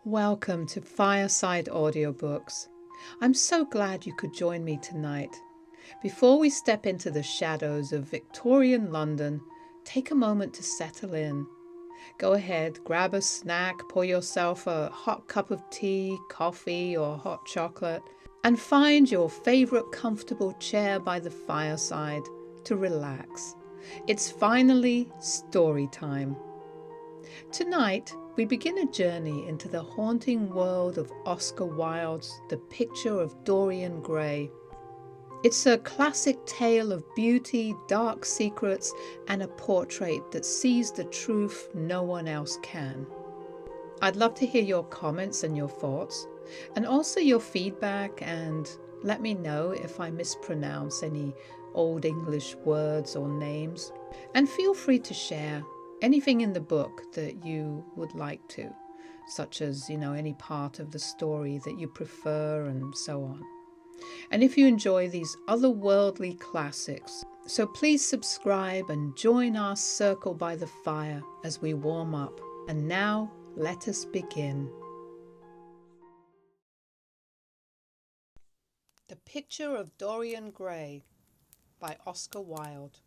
Welcome to Fireside Audiobooks. I'm so glad you could join me tonight. Before we step into the shadows of Victorian London, take a moment to settle in. Go ahead, grab a snack, pour yourself a hot cup of tea, coffee, or hot chocolate, and find your favorite comfortable chair by the fireside to relax. It's finally story time. Tonight, we begin a journey into the haunting world of Oscar Wilde's The Picture of Dorian Gray. It's a classic tale of beauty, dark secrets, and a portrait that sees the truth no one else can. I'd love to hear your comments and your thoughts, and also your feedback, and let me know if I mispronounce any Old English words or names. And feel free to share anything in the book that you would like to, such as, any part of the story that you prefer and so on. And if you enjoy these otherworldly classics, so please subscribe and join our circle by the fire as we warm up. And now, let us begin. The Picture of Dorian Gray by Oscar Wilde.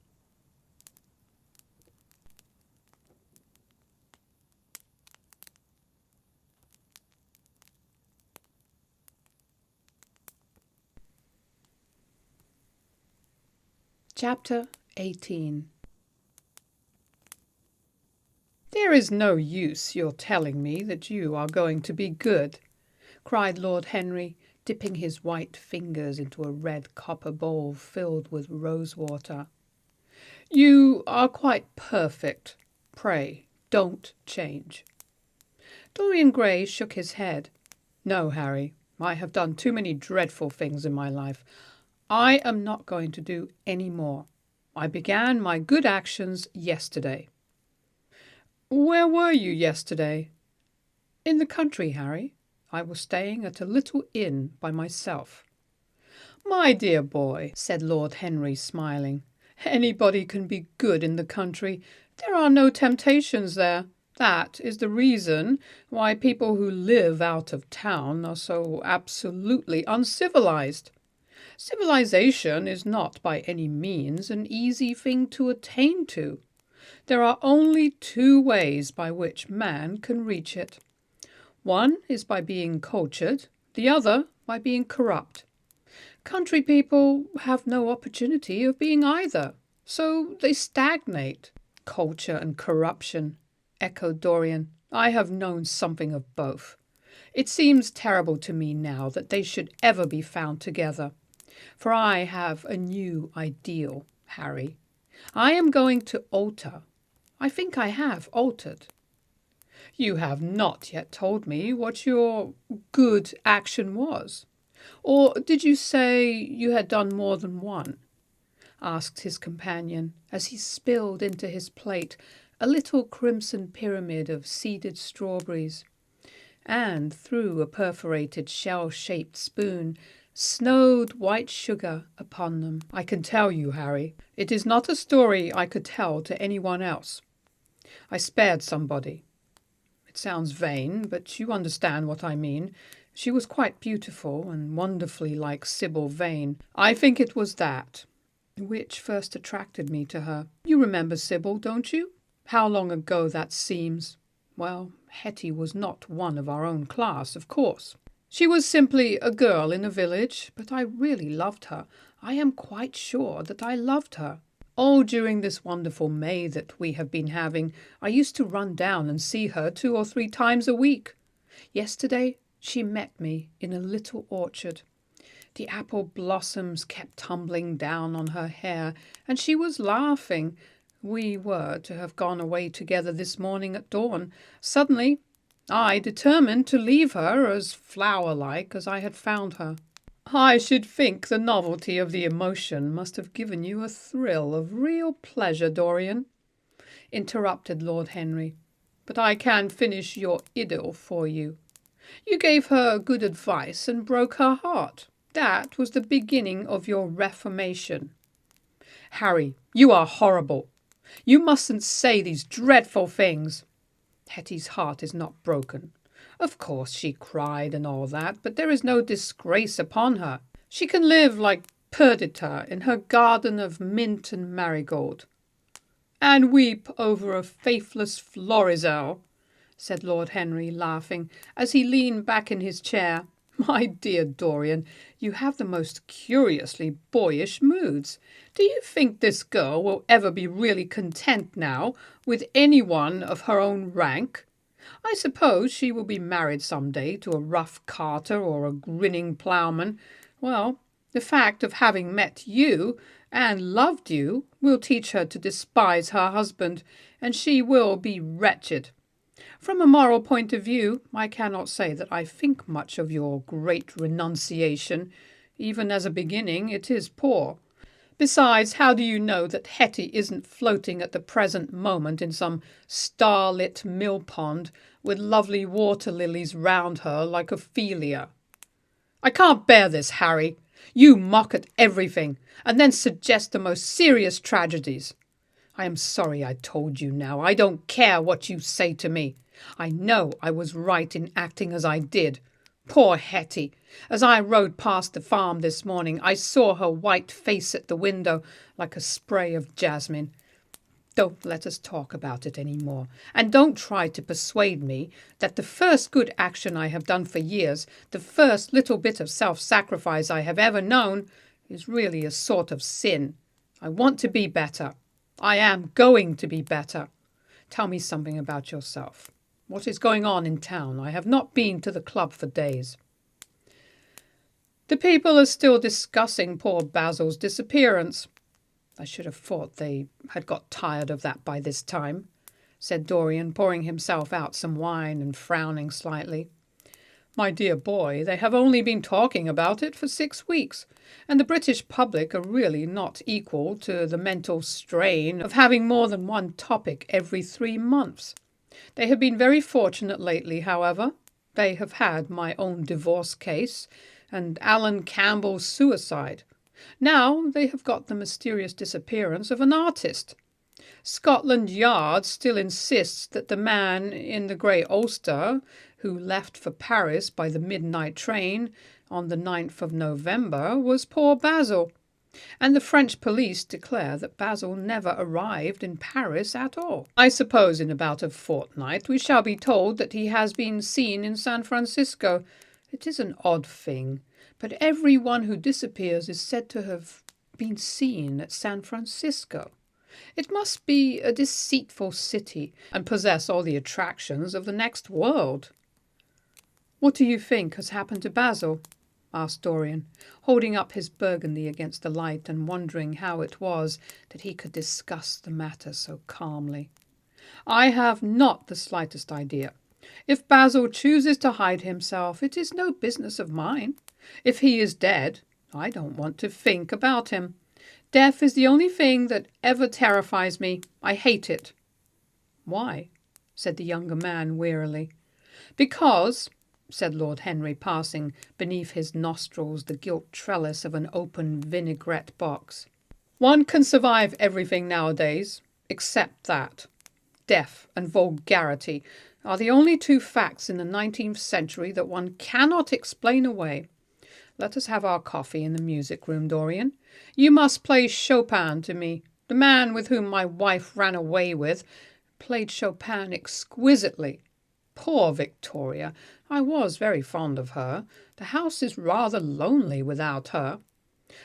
Chapter 18. "There is no use your telling me that you are going to be good," cried Lord Henry, dipping his white fingers into a red copper bowl filled with rose-water. "You are quite perfect. Pray, don't change." Dorian Gray shook his head. "No, Harry, I have done too many dreadful things in my life. I am not going to do any more. I began my good actions yesterday." "Where were you yesterday?" "In the country, Harry. I was staying at a little inn by myself." "My dear boy," said Lord Henry, smiling, "anybody can be good in the country. There are no temptations there. That is the reason why people who live out of town are so absolutely uncivilized. Civilization is not by any means an easy thing to attain to. There are only two ways by which man can reach it. One is by being cultured, the other by being corrupt. Country people have no opportunity of being either, so they stagnate." "Culture and corruption," echoed Dorian. "I have known something of both. It seems terrible to me now that they should ever be found together. For I have a new ideal, Harry. I am going to alter. I think I have altered." "You have not yet told me what your good action was. Or did you say you had done more than one?" asked his companion, as he spilled into his plate a little crimson pyramid of seeded strawberries, and through a perforated shell-shaped spoon snowed white sugar upon them. "I can tell you, Harry, it is not a story I could tell to anyone else. I spared somebody. It sounds vain, but you understand what I mean. She was quite beautiful and wonderfully like Sybil Vane. I think it was that which first attracted me to her. You remember Sybil, don't you? How long ago that seems. Well, Hetty was not one of our own class, of course. She was simply a girl in a village, but I really loved her. I am quite sure that I loved her. All during this wonderful May that we have been having, I used to run down and see her 2 or 3 times a week. Yesterday she met me in a little orchard. The apple blossoms kept tumbling down on her hair, and she was laughing. We were to have gone away together this morning at dawn. Suddenly I determined to leave her as flower-like as I had found her." "I should think the novelty of the emotion must have given you a thrill of real pleasure, Dorian," interrupted Lord Henry. "But I can finish your idyll for you. You gave her good advice and broke her heart. That was the beginning of your reformation." "Harry, you are horrible. You mustn't say these dreadful things." "Hetty's heart is not broken. Of course she cried and all that, but there is no disgrace upon her. She can live like Perdita in her garden of mint and marigold. And weep over a faithless Florizel, said Lord Henry, laughing, as he leaned back in his chair. My dear Dorian, you have the most curiously boyish moods. Do you think this girl will ever be really content now with any one of her own rank? I suppose she will be married some day to a rough carter or a grinning ploughman. Well, the fact of having met you and loved you will teach her to despise her husband, and she will be wretched. From a moral point of view, I cannot say that I think much of your great renunciation. Even as a beginning, it is poor. Besides, how do you know that Hetty isn't floating at the present moment in some starlit mill pond with lovely water lilies round her like Ophelia? I can't bear this, Harry. You mock at everything, and then suggest the most serious tragedies. I am sorry I told you now. I don't care what you say to me. I know I was right in acting as I did. Poor Hetty! As I rode past the farm this morning, I saw her white face at the window like a spray of jasmine. Don't let us talk about it any more, and don't try to persuade me that the first good action I have done for years, the first little bit of self-sacrifice I have ever known, is really a sort of sin. I want to be better. I am going to be better. Tell me something about yourself. What is going on in town? I have not been to the club for days. The people are still discussing poor Basil's disappearance. I should have thought they had got tired of that by this time, said Dorian, pouring himself out some wine and frowning slightly. My dear boy, they have only been talking about it for 6 weeks, and the British public are really not equal to the mental strain of having more than one topic every 3 months. They have been very fortunate lately, however. They have had my own divorce case and Alan Campbell's suicide. Now they have got the mysterious disappearance of an artist. Scotland Yard still insists that the man in the grey ulster, who left for Paris by the midnight train on the 9th of November, was poor Basil. And the French police declare that Basil never arrived in Paris at all. I suppose in about a fortnight we shall be told that he has been seen in San Francisco. It is an odd thing, but every one who disappears is said to have been seen at San Francisco. It must be a deceitful city and possess all the attractions of the next world. What do you think has happened to Basil? Asked Dorian, holding up his burgundy against the light and wondering how it was that he could discuss the matter so calmly. I have not the slightest idea. If Basil chooses to hide himself, it is no business of mine. If he is dead, I don't want to think about him. Death is the only thing that ever terrifies me. I hate it. Why? Said the younger man wearily. Because, said Lord Henry, passing beneath his nostrils the gilt trellis of an open vinaigrette box. One can survive everything nowadays, except that. Death and vulgarity are the only two facts in the 19th century that one cannot explain away. Let us have our coffee in the music room, Dorian. You must play Chopin to me. The man with whom my wife ran away with played Chopin exquisitely. Poor Victoria! I was very fond of her. The house is rather lonely without her.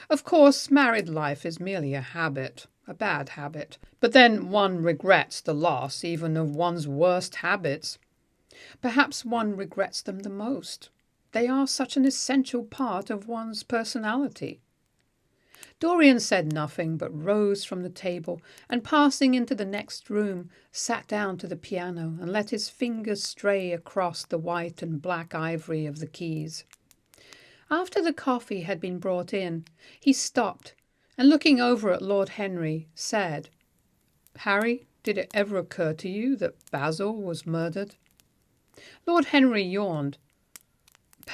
Of course, married life is merely a habit, a bad habit. But then one regrets the loss even of one's worst habits. Perhaps one regrets them the most. They are such an essential part of one's personality. Dorian said nothing, but rose from the table and, passing into the next room, sat down to the piano and let his fingers stray across the white and black ivory of the keys. After the coffee had been brought in, he stopped and, looking over at Lord Henry, said, "Harry, did it ever occur to you that Basil was murdered?" Lord Henry yawned.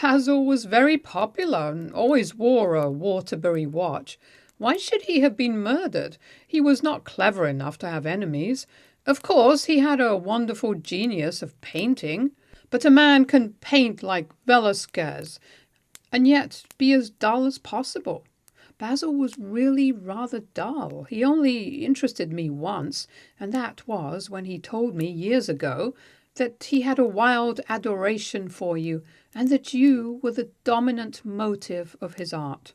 Basil was very popular and always wore a Waterbury watch. Why should he have been murdered? He was not clever enough to have enemies. Of course, he had a wonderful genius of painting, But a man can paint like Velasquez, and yet be as dull as possible. Basil was really rather dull. He only interested me once, and that was when he told me years ago that he had a wild adoration for you, and that you were the dominant motive of his art.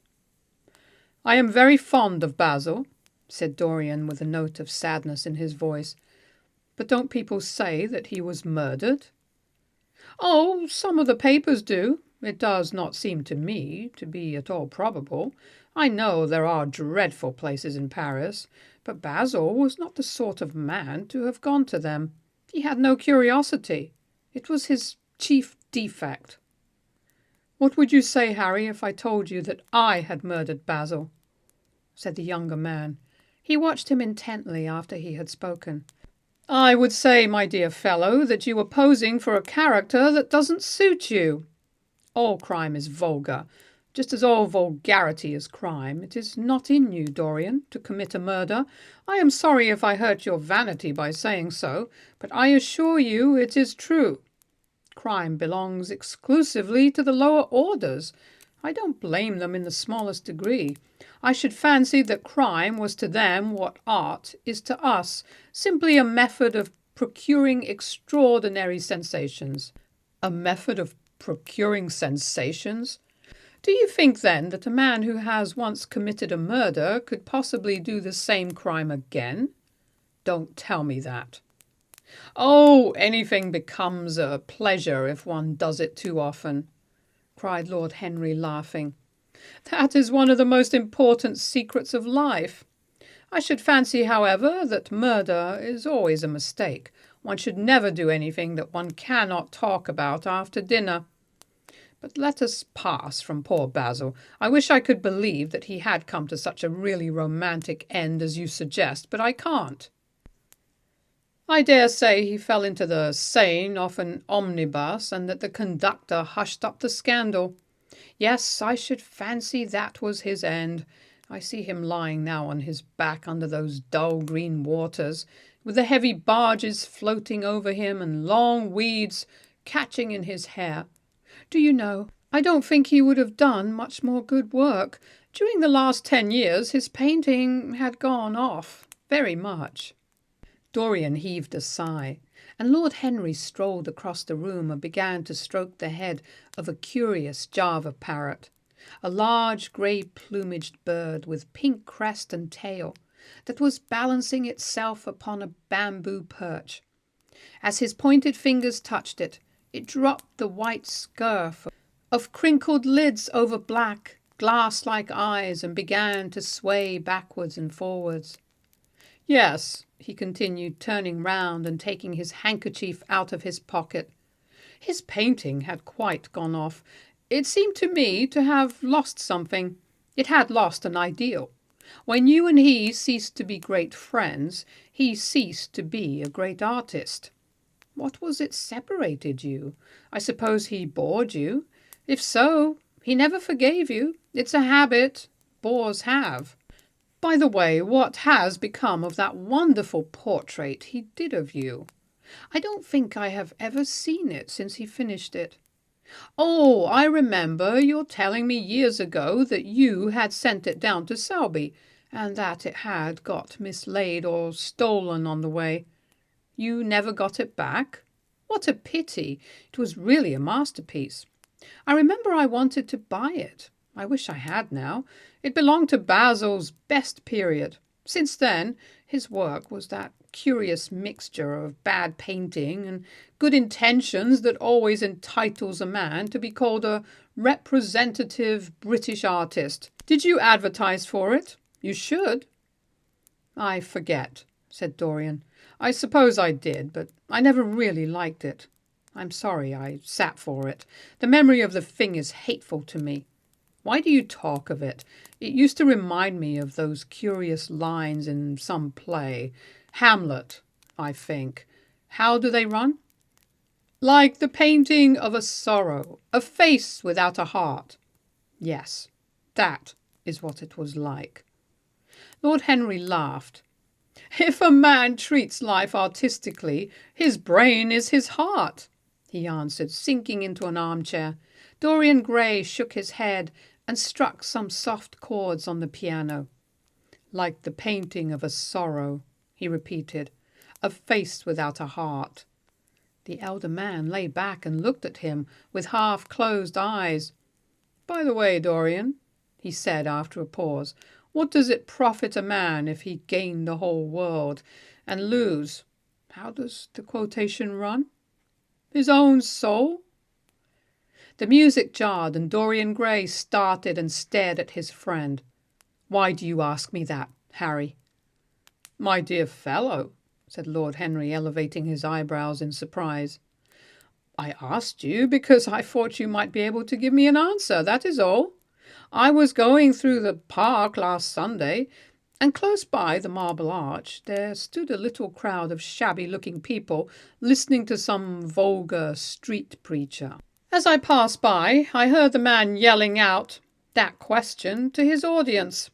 "I am very fond of Basil," said Dorian with a note of sadness in his voice. "But don't people say that he was murdered?" "Oh, some of the papers do. It does not seem to me to be at all probable. I know there are dreadful places in Paris, but Basil was not the sort of man to have gone to them. He had no curiosity. It was his chief defect." "What would you say, Harry, if I told you that I had murdered Basil?" said the younger man. He watched him intently after he had spoken. "I would say, my dear fellow, that you were posing for a character that doesn't suit you. All crime is vulgar, just as all vulgarity is crime. It is not in you, Dorian, to commit a murder. I am sorry if I hurt your vanity by saying so, but I assure you it is true. Crime belongs exclusively to the lower orders. I don't blame them in the smallest degree. I should fancy that crime was to them what art is to us, simply a method of procuring extraordinary sensations." "A method of procuring sensations? Do you think then that a man who has once committed a murder could possibly do the same crime again? Don't tell me that." "Oh, anything becomes a pleasure if one does it too often," cried Lord Henry, laughing. "That is one of the most important secrets of life. I should fancy, however, that murder is always a mistake. One should never do anything that one cannot talk about after dinner. But let us pass from poor Basil. I wish I could believe that he had come to such a really romantic end as you suggest, but I can't. I dare say he fell into the Seine off an omnibus, and that the conductor hushed up the scandal. Yes, I should fancy that was his end. I see him lying now on his back under those dull green waters, with the heavy barges floating over him and long weeds catching in his hair. Do you know, I don't think he would have done much more good work. During the last 10 years his painting had gone off very much." Dorian heaved a sigh, and Lord Henry strolled across the room and began to stroke the head of a curious Java parrot, a large grey-plumaged bird with pink crest and tail, that was balancing itself upon a bamboo perch. As his pointed fingers touched it, it dropped the white scurf of crinkled lids over black, glass-like eyes and began to sway backwards and forwards. "Yes," he continued, turning round and taking his handkerchief out of his pocket, "his painting had quite gone off. It seemed to me to have lost something. It had lost an ideal. When you and he ceased to be great friends, he ceased to be a great artist. What was it separated you? I suppose he bored you. If so, he never forgave you. It's a habit. Bores have. By the way, what has become of that wonderful portrait he did of you? I don't think I have ever seen it since he finished it. Oh, I remember your telling me years ago that you had sent it down to Selby, and that it had got mislaid or stolen on the way. You never got it back? What a pity! It was really a masterpiece. I remember I wanted to buy it. I wish I had now. It belonged to Basil's best period. Since then, his work was that curious mixture of bad painting and good intentions that always entitles a man to be called a representative British artist. Did you advertise for it? You should." "I forget," said Dorian. "I suppose I did, but I never really liked it. I'm sorry I sat for it. The memory of the thing is hateful to me. Why do you talk of it? It used to remind me of those curious lines in some play. Hamlet, I think. How do they run? Like the painting of a sorrow, a face without a heart. Yes, that is what it was like." Lord Henry laughed. "If a man treats life artistically, his brain is his heart. he answered, sinking into an armchair. Dorian Gray shook his head and struck some soft chords on the piano. Like the painting of a sorrow, he repeated, a face without a heart. The elder man lay back and looked at him with half-closed eyes. By the way, Dorian, he said after a pause, what does it profit a man if he gain the whole world and lose, how does the quotation run? His own soul? The music jarred, and Dorian Gray started and stared at his friend. Why do you ask me that, Harry? My dear fellow, said Lord Henry, elevating his eyebrows in surprise. I asked you because I thought you might be able to give me an answer, that is all. I was going through the park last Sunday, and close by the Marble Arch there stood a little crowd of shabby-looking people listening to some vulgar street preacher. As I passed by, I heard the man yelling out that question to his audience.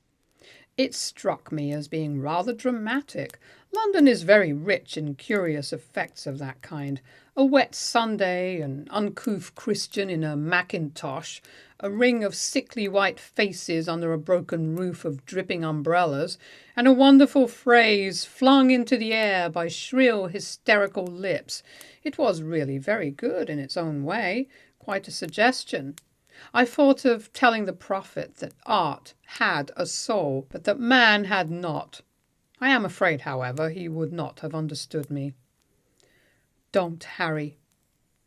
It struck me as being rather dramatic. London is very rich in curious effects of that kind. A wet Sunday, an uncouth Christian in a mackintosh, a ring of sickly white faces under a broken roof of dripping umbrellas, and a wonderful phrase flung into the air by shrill, hysterical lips. It was really very good in its own way, quite a suggestion. I thought of telling the prophet that art had a soul, but that man had not. I am afraid, however, he would not have understood me. Don't, Harry.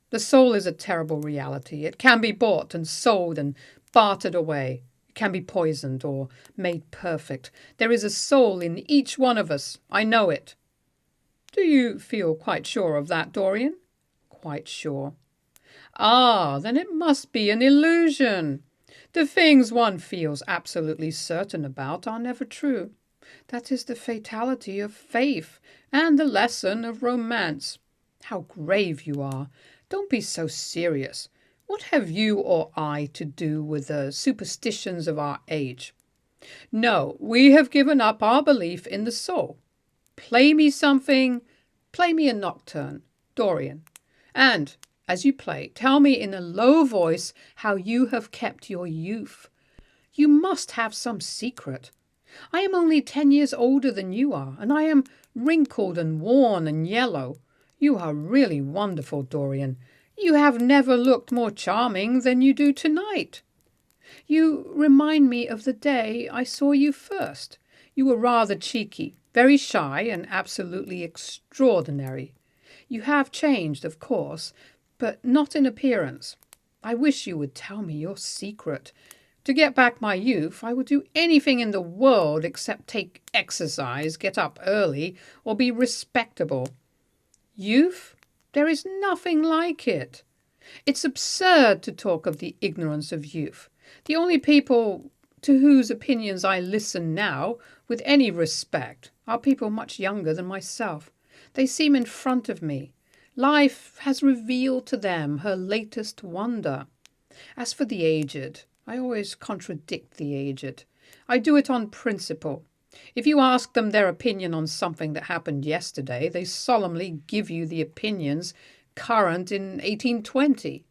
The soul is a terrible reality. It can be bought and sold and bartered away. It can be poisoned or made perfect. There is a soul in each one of us. I know it. Do you feel quite sure of that, Dorian? Quite sure. Ah, then it must be an illusion. The things one feels absolutely certain about are never true. That is the fatality of faith and the lesson of romance. How grave you are. Don't be so serious. What have you or I to do with the superstitions of our age? No, we have given up our belief in the soul. Play me something. Play me a nocturne, Dorian. And as you play, tell me in a low voice how you have kept your youth. You must have some secret. I am only 10 years older than you are, and I am wrinkled and worn and yellow. You are really wonderful, Dorian. You have never looked more charming than you do tonight. You remind me of the day I saw you first. You were rather cheeky, very shy, and absolutely extraordinary. You have changed, of course, but not in appearance. I wish you would tell me your secret. To get back my youth, I would do anything in the world except take exercise, get up early, or be respectable. Youth? There is nothing like it. It's absurd to talk of the ignorance of youth. The only people to whose opinions I listen now with any respect are people much younger than myself. They seem in front of me. Life has revealed to them her latest wonder. As for the aged, I always contradict the aged. I do it on principle. If you ask them their opinion on something that happened yesterday, they solemnly give you the opinions current in 1820.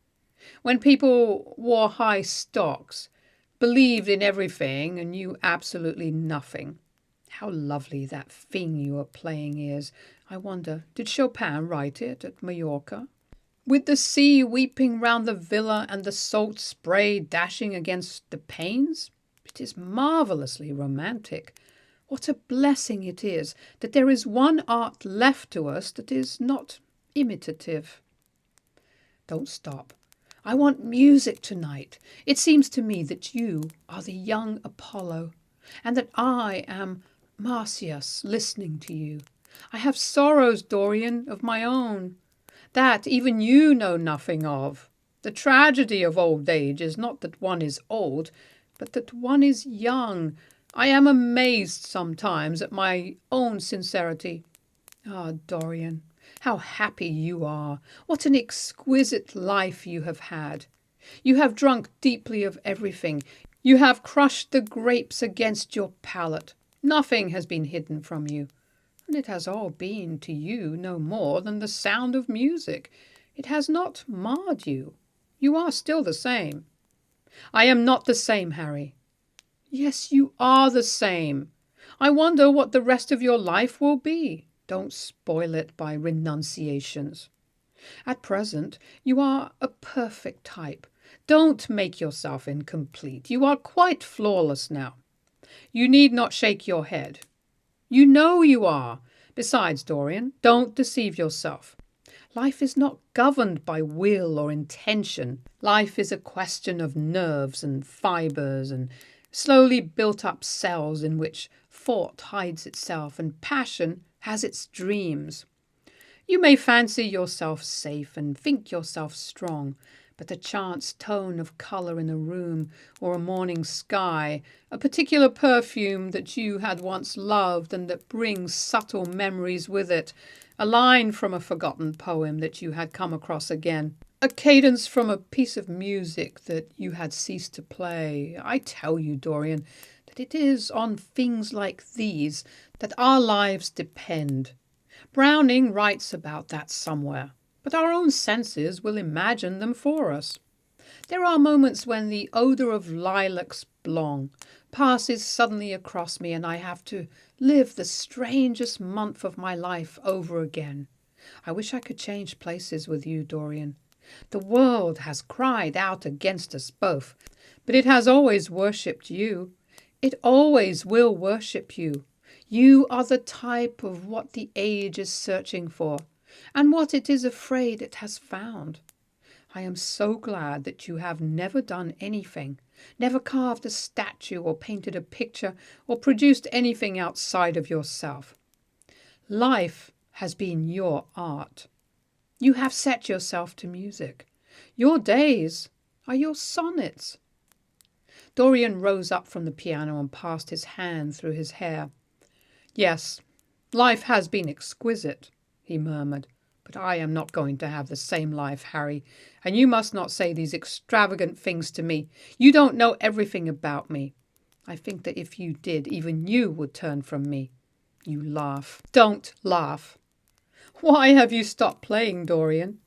When people wore high stocks, believed in everything, and knew absolutely nothing. How lovely that thing you are playing is. I wonder, did Chopin write it at Mallorca? With the sea weeping round the villa and the salt spray dashing against the panes? It is marvellously romantic. What a blessing it is that there is one art left to us that is not imitative. Don't stop. I want music tonight. It seems to me that you are the young Apollo, and that I am Marsyas listening to you. I have sorrows, Dorian, of my own, that even you know nothing of. The tragedy of old age is not that one is old, but that one is young. I am amazed sometimes at my own sincerity. Ah, Dorian, how happy you are! What an exquisite life you have had! You have drunk deeply of everything. You have crushed the grapes against your palate. Nothing has been hidden from you. And it has all been to you no more than the sound of music. It has not marred you. You are still the same. I am not the same, Harry. Yes, you are the same. I wonder what the rest of your life will be. Don't spoil it by renunciations. At present, you are a perfect type. Don't make yourself incomplete. You are quite flawless now. You need not shake your head. You know you are. Besides, Dorian, don't deceive yourself. Life is not governed by will or intention. Life is a question of nerves and fibers and slowly built up cells in which thought hides itself and passion has its dreams. You may fancy yourself safe and think yourself strong, but a chance tone of colour in a room or a morning sky, a particular perfume that you had once loved and that brings subtle memories with it, a line from a forgotten poem that you had come across again, a cadence from a piece of music that you had ceased to play. I tell you, Dorian, that it is on things like these that our lives depend. Browning writes about that somewhere, but our own senses will imagine them for us. There are moments when the odour of lilacs blonde passes suddenly across me and I have to live the strangest month of my life over again. I wish I could change places with you, Dorian. The world has cried out against us both, but it has always worshipped you. It always will worship you. You are the type of what the age is searching for, and what it is afraid it has found. I am so glad that you have never done anything, never carved a statue or painted a picture or produced anything outside of yourself. Life has been your art. You have set yourself to music. Your days are your sonnets. Dorian rose up from the piano and passed his hand through his hair. Yes, life has been exquisite, he murmured, but I am not going to have the same life, Harry, and you must not say these extravagant things to me. You don't know everything about me. I think that if you did, even you would turn from me. You laugh. Don't laugh. Why have you stopped playing, Dorian?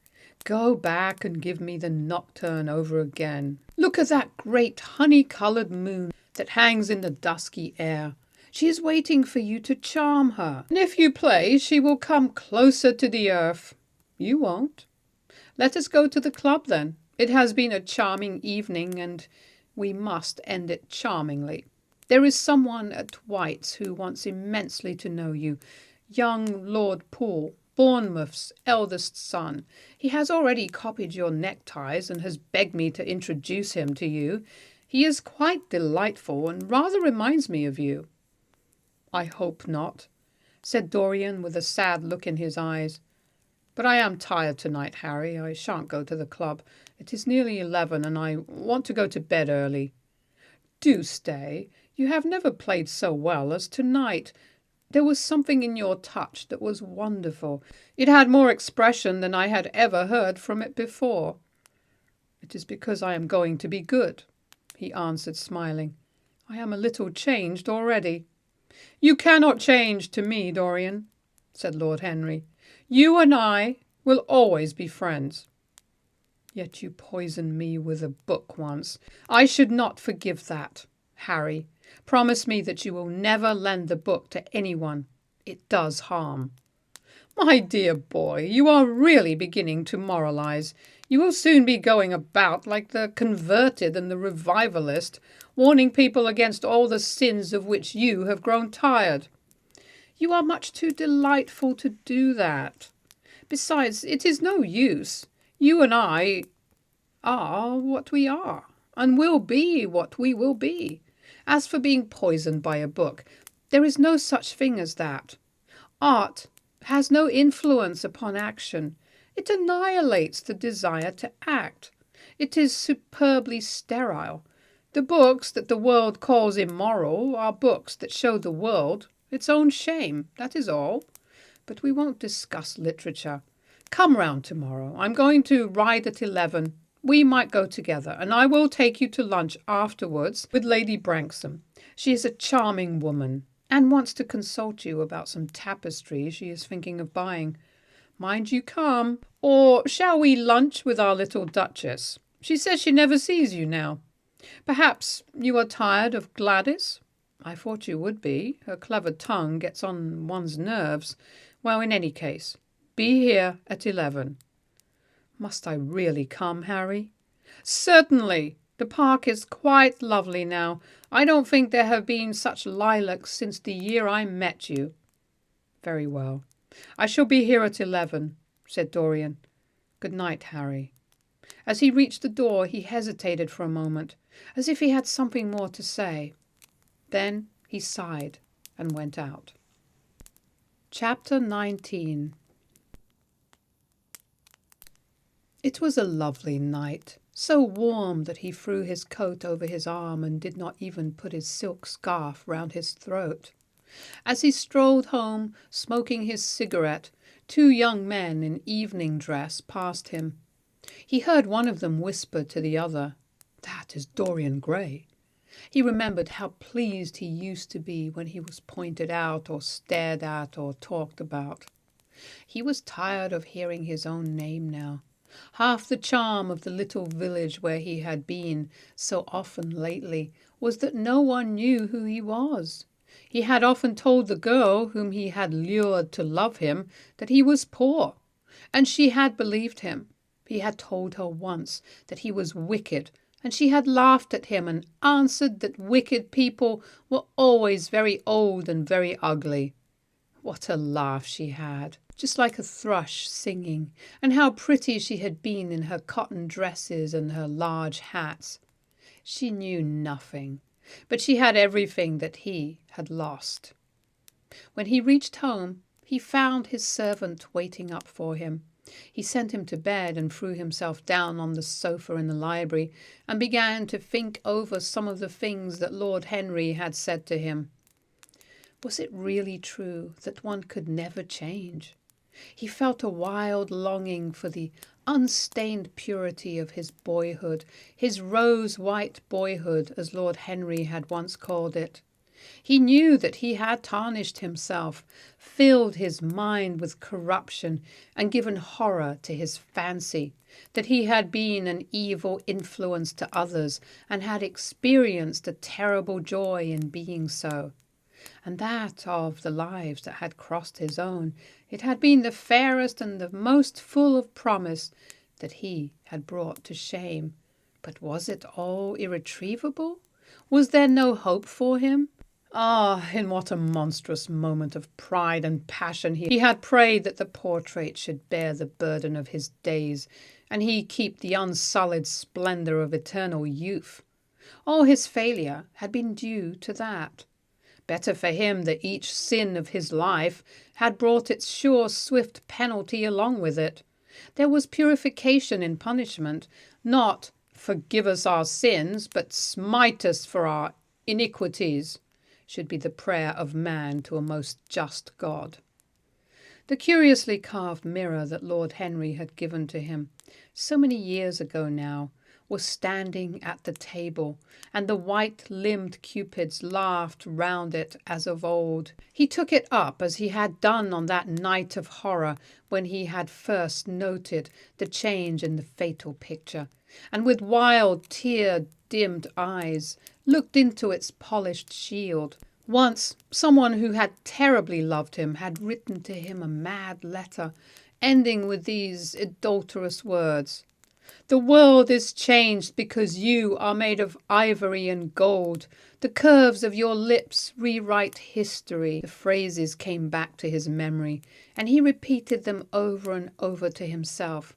Go back and give me the nocturne over again. Look at that great honey-coloured moon that hangs in the dusky air. She is waiting for you to charm her. And if you play, she will come closer to the earth. You won't. Let us go to the club, then. It has been a charming evening, and we must end it charmingly. There is someone at White's who wants immensely to know you. Young Lord Poole, Bournemouth's eldest son. He has already copied your neckties and has begged me to introduce him to you. He is quite delightful and rather reminds me of you. I hope not, said Dorian with a sad look in his eyes. But I am tired tonight, Harry. I shan't go to the club. It is nearly 11 and I want to go to bed early. Do stay. You have never played so well as tonight. There was something in your touch that was wonderful. It had more expression than I had ever heard from it before. It is because I am going to be good, he answered, smiling. I am a little changed already. You cannot change to me, Dorian, said Lord Henry. You and I will always be friends. Yet you poisoned me with a book once. I should not forgive that. Harry, promise me that you will never lend the book to anyone. It does harm. My dear boy, you are really beginning to moralize. You will soon be going about like the converted and the revivalist, warning people against all the sins of which you have grown tired. You are much too delightful to do that. Besides, it is no use. You and I are what we are, and will be what we will be. As for being poisoned by a book, there is no such thing as that. Art has no influence upon action. It annihilates the desire to act. It is superbly sterile. The books that the world calls immoral are books that show the world its own shame, that is all. But we won't discuss literature. Come round tomorrow. I'm going to ride at 11. We might go together, and I will take you to lunch afterwards with Lady Branksome. She is a charming woman, and wants to consult you about some tapestry she is thinking of buying. Mind you come. Or shall we lunch with our little Duchess? She says she never sees you now. Perhaps you are tired of Gladys? I thought you would be. Her clever tongue gets on one's nerves. Well, in any case, be here at 11. Must I really come, Harry? Certainly. The park is quite lovely now. I don't think there have been such lilacs since the year I met you. Very well. I shall be here at 11, said Dorian. Good night, Harry. As he reached the door, he hesitated for a moment, as if he had something more to say. Then he sighed and went out. Chapter 19. It was a lovely night, so warm that he threw his coat over his arm and did not even put his silk scarf round his throat. As he strolled home, smoking his cigarette, 2 young men in evening dress passed him. He heard one of them whisper to the other, "That is Dorian Gray." He remembered how pleased he used to be when he was pointed out or stared at or talked about. He was tired of hearing his own name now. Half the charm of the little village where he had been so often lately was that no one knew who he was. He had often told the girl whom he had lured to love him that he was poor, and she had believed him. He had told her once that he was wicked, and she had laughed at him and answered that wicked people were always very old and very ugly. What a laugh she had, just like a thrush singing, and how pretty she had been in her cotton dresses and her large hats. She knew nothing, but she had everything that he had lost. When he reached home, he found his servant waiting up for him. He sent him to bed and threw himself down on the sofa in the library and began to think over some of the things that Lord Henry had said to him. Was it really true that one could never change? He felt a wild longing for the unstained purity of his boyhood, his rose-white boyhood, as Lord Henry had once called it. He knew that he had tarnished himself, filled his mind with corruption, and given horror to his fancy, that he had been an evil influence to others, and had experienced a terrible joy in being so. And that of the lives that had crossed his own, it had been the fairest and the most full of promise that he had brought to shame. But was it all irretrievable? Was there no hope for him? Ah, in what a monstrous moment of pride and passion he had prayed that the portrait should bear the burden of his days, and he keep the unsullied splendour of eternal youth. All his failure had been due to that. Better for him that each sin of his life had brought its sure, swift penalty along with it. There was purification in punishment, not "forgive us our sins," but "smite us for our iniquities," should be the prayer of man to a most just God. The curiously carved mirror that Lord Henry had given to him, so many years ago now, was standing at the table, and the white-limbed cupids laughed round it as of old. He took it up as he had done on that night of horror when he had first noted the change in the fatal picture, and with wild, tear-dimmed eyes looked into its polished shield. Once someone who had terribly loved him had written to him a mad letter, ending with these adulterous words: "The world is changed because you are made of ivory and gold. The curves of your lips rewrite history." The phrases came back to his memory, and he repeated them over and over to himself.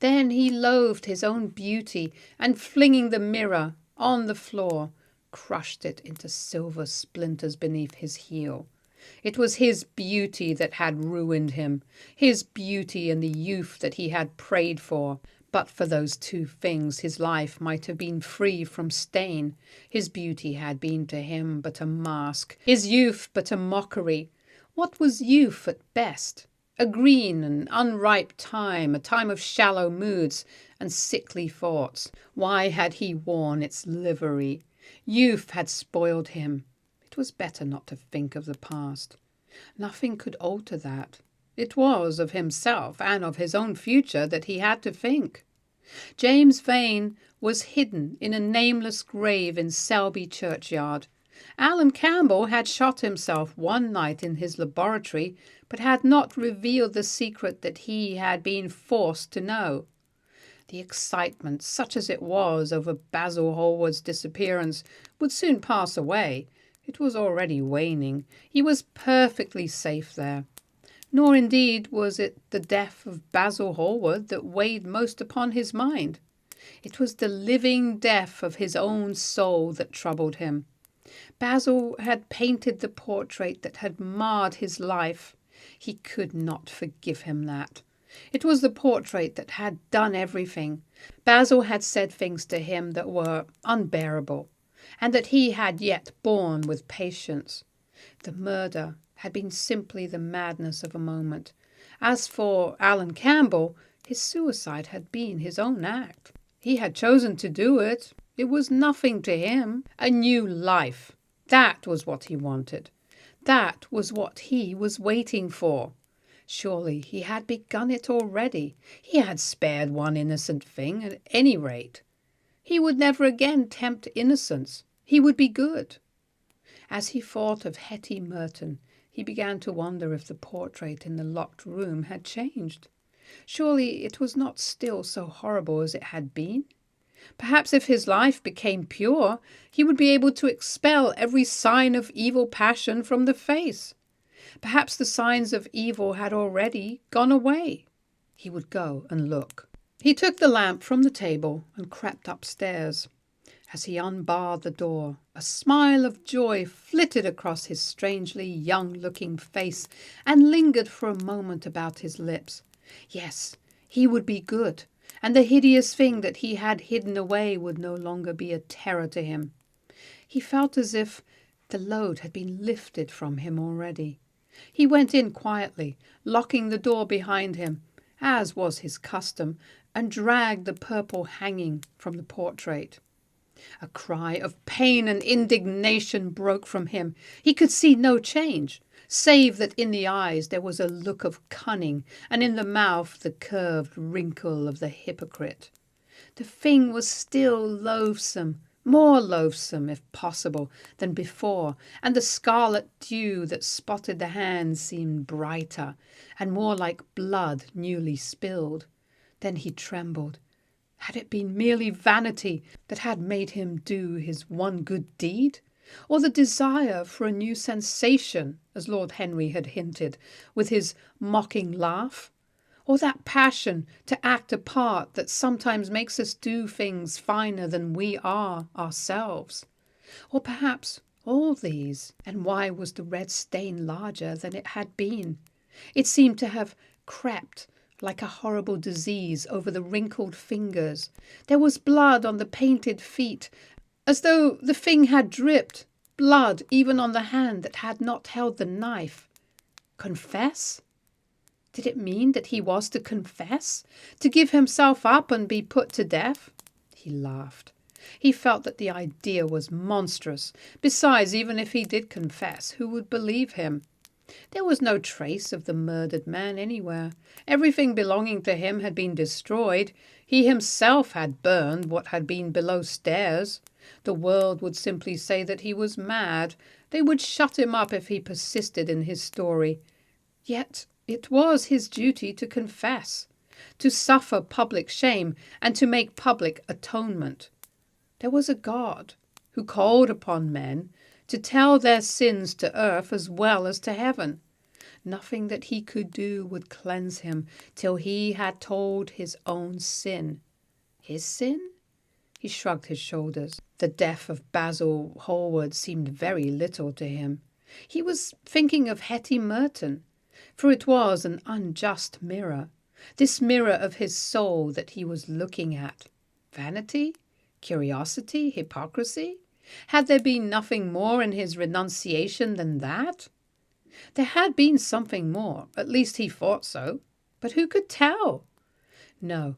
Then he loathed his own beauty, and flinging the mirror on the floor, crushed it into silver splinters beneath his heel. It was his beauty that had ruined him, his beauty and the youth that he had prayed for. But for those 2 things his life might have been free from stain. His beauty had been to him but a mask, his youth but a mockery. What was youth at best? A green and unripe time, a time of shallow moods and sickly thoughts. Why had he worn its livery? Youth had spoiled him. It was better not to think of the past. Nothing could alter that. It was of himself and of his own future that he had to think. James Vane was hidden in a nameless grave in Selby churchyard. Alan Campbell had shot himself one night in his laboratory, but had not revealed the secret that he had been forced to know. The excitement, such as it was over Basil Hallward's disappearance, would soon pass away. It was already waning. He was perfectly safe there. Nor indeed was it the death of Basil Hallward that weighed most upon his mind. It was the living death of his own soul that troubled him. Basil had painted the portrait that had marred his life. He could not forgive him that. It was the portrait that had done everything. Basil had said things to him that were unbearable, and that he had yet borne with patience. The murder had been simply the madness of a moment. As for Alan Campbell, his suicide had been his own act. He had chosen to do it. It was nothing to him. A new life. That was what he wanted. That was what he was waiting for. Surely he had begun it already. He had spared one innocent thing at any rate. He would never again tempt innocence. He would be good. As he thought of Hetty Merton, he began to wonder if the portrait in the locked room had changed. Surely it was not still so horrible as it had been. Perhaps if his life became pure, he would be able to expel every sign of evil passion from the face. Perhaps the signs of evil had already gone away. He would go and look. He took the lamp from the table and crept upstairs. As he unbarred the door, a smile of joy flitted across his strangely young-looking face and lingered for a moment about his lips. Yes, he would be good, and the hideous thing that he had hidden away would no longer be a terror to him. He felt as if the load had been lifted from him already. He went in quietly, locking the door behind him, as was his custom, and dragged the purple hanging from the portrait. A cry of pain and indignation broke from him. He could see no change, save that in the eyes there was a look of cunning, and in the mouth the curved wrinkle of the hypocrite. The thing was still loathsome, more loathsome, if possible, than before, and the scarlet dew that spotted the hands seemed brighter, and more like blood newly spilled. Then he trembled. Had it been merely vanity that had made him do his one good deed? Or the desire for a new sensation, as Lord Henry had hinted, with his mocking laugh? Or that passion to act a part that sometimes makes us do things finer than we are ourselves? Or perhaps all these? And why was the red stain larger than it had been? It seemed to have crept like a horrible disease over the wrinkled fingers. There was blood on the painted feet, as though the thing had dripped, blood even on the hand that had not held the knife. Confess? Did it mean that he was to confess? To give himself up and be put to death? He laughed. He felt that the idea was monstrous. Besides, even if he did confess, who would believe him? There was no trace of the murdered man anywhere. Everything belonging to him had been destroyed. He himself had burned what had been below stairs. The world would simply say that he was mad. They would shut him up if he persisted in his story. Yet it was his duty to confess, to suffer public shame, and to make public atonement. There was a God who called upon men to tell their sins to earth as well as to heaven. Nothing that he could do would cleanse him till he had told his own sin. His sin? He shrugged his shoulders. The death of Basil Hallward seemed very little to him. He was thinking of Hetty Merton, for it was an unjust mirror, this mirror of his soul that he was looking at. Vanity? Curiosity? Hypocrisy? Had there been nothing more in his renunciation than that? There had been something more, at least he thought so, but who could tell? No,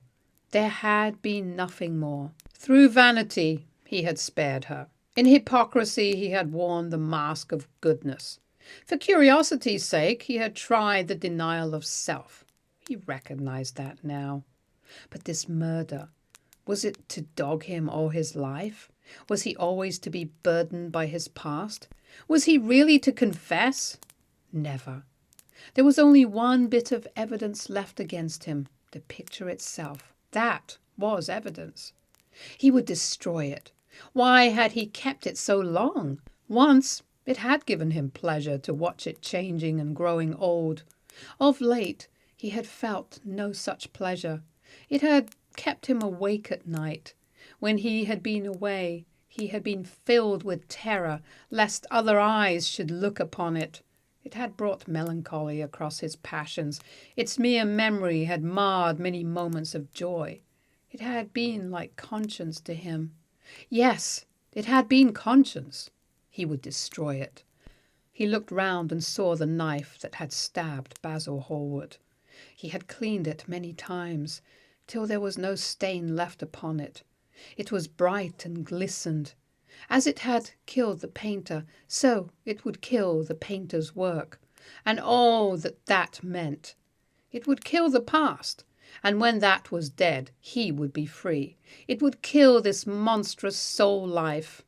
there had been nothing more. Through vanity he had spared her. In hypocrisy he had worn the mask of goodness. For curiosity's sake, he had tried the denial of self. He recognized that now. But this murder, was it to dog him all his life? Was he always to be burdened by his past? Was he really to confess? Never. There was only one bit of evidence left against him, the picture itself. That was evidence. He would destroy it. Why had he kept it so long? Once it had given him pleasure to watch it changing and growing old. Of late he had felt no such pleasure. It had kept him awake at night. When he had been away, he had been filled with terror lest other eyes should look upon it. It had brought melancholy across his passions. Its mere memory had marred many moments of joy. It had been like conscience to him. Yes, it had been conscience. He would destroy it. He looked round and saw the knife that had stabbed Basil Hallward. He had cleaned it many times, till there was no stain left upon it. It was bright and glistened. As it had killed the painter, so it would kill the painter's work. And all that meant. It would kill the past, and when that was dead, he would be free. It would kill this monstrous soul life,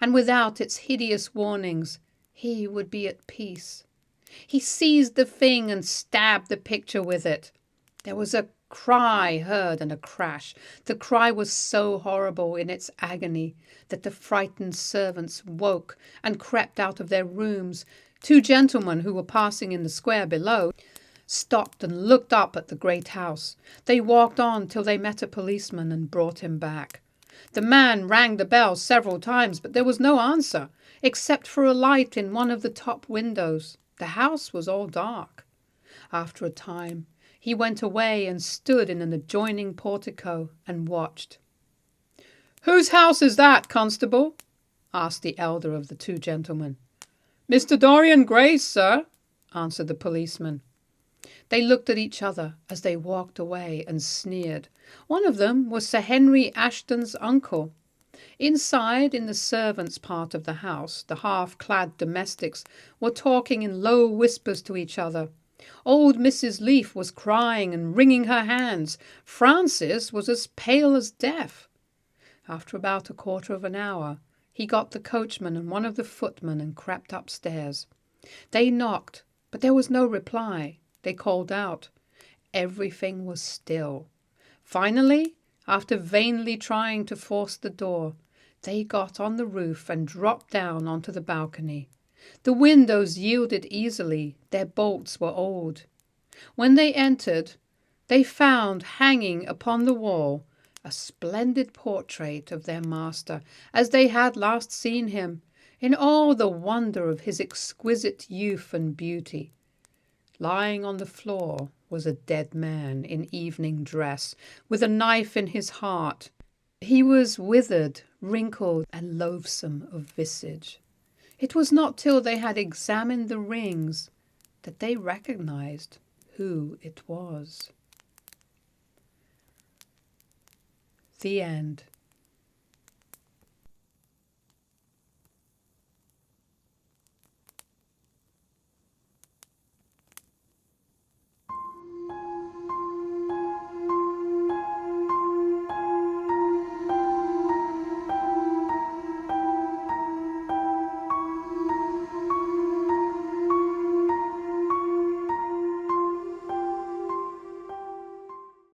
and without its hideous warnings, he would be at peace. He seized the thing and stabbed the picture with it. There was a cry heard and a crash. The cry was so horrible in its agony that the frightened servants woke and crept out of their rooms. Two gentlemen who were passing in the square below stopped and looked up at the great house. They walked on till they met a policeman and brought him back. The man rang the bell several times, but there was no answer, except for a light in one of the top windows. The house was all dark. After a time, he went away and stood in an adjoining portico and watched. "Whose house is that, constable?" asked the elder of the two gentlemen. "Mr. Dorian Gray's, sir," answered the policeman. They looked at each other as they walked away and sneered. One of them was Sir Henry Ashton's uncle. Inside, in the servants' part of the house, the half-clad domestics were talking in low whispers to each other. Old Mrs. Leaf was crying and wringing her hands. Francis was as pale as death. After about a quarter of an hour, he got the coachman and one of the footmen and crept upstairs. They knocked, but there was no reply. They called out. Everything was still. Finally, after vainly trying to force the door, they got on the roof and dropped down onto the balcony. The windows yielded easily. Their bolts were old. When they entered, they found hanging upon the wall a splendid portrait of their master, as they had last seen him, in all the wonder of his exquisite youth and beauty. Lying on the floor was a dead man in evening dress, with a knife in his heart. He was withered, wrinkled, and loathsome of visage. It was not till they had examined the rings that they recognized who it was. The end.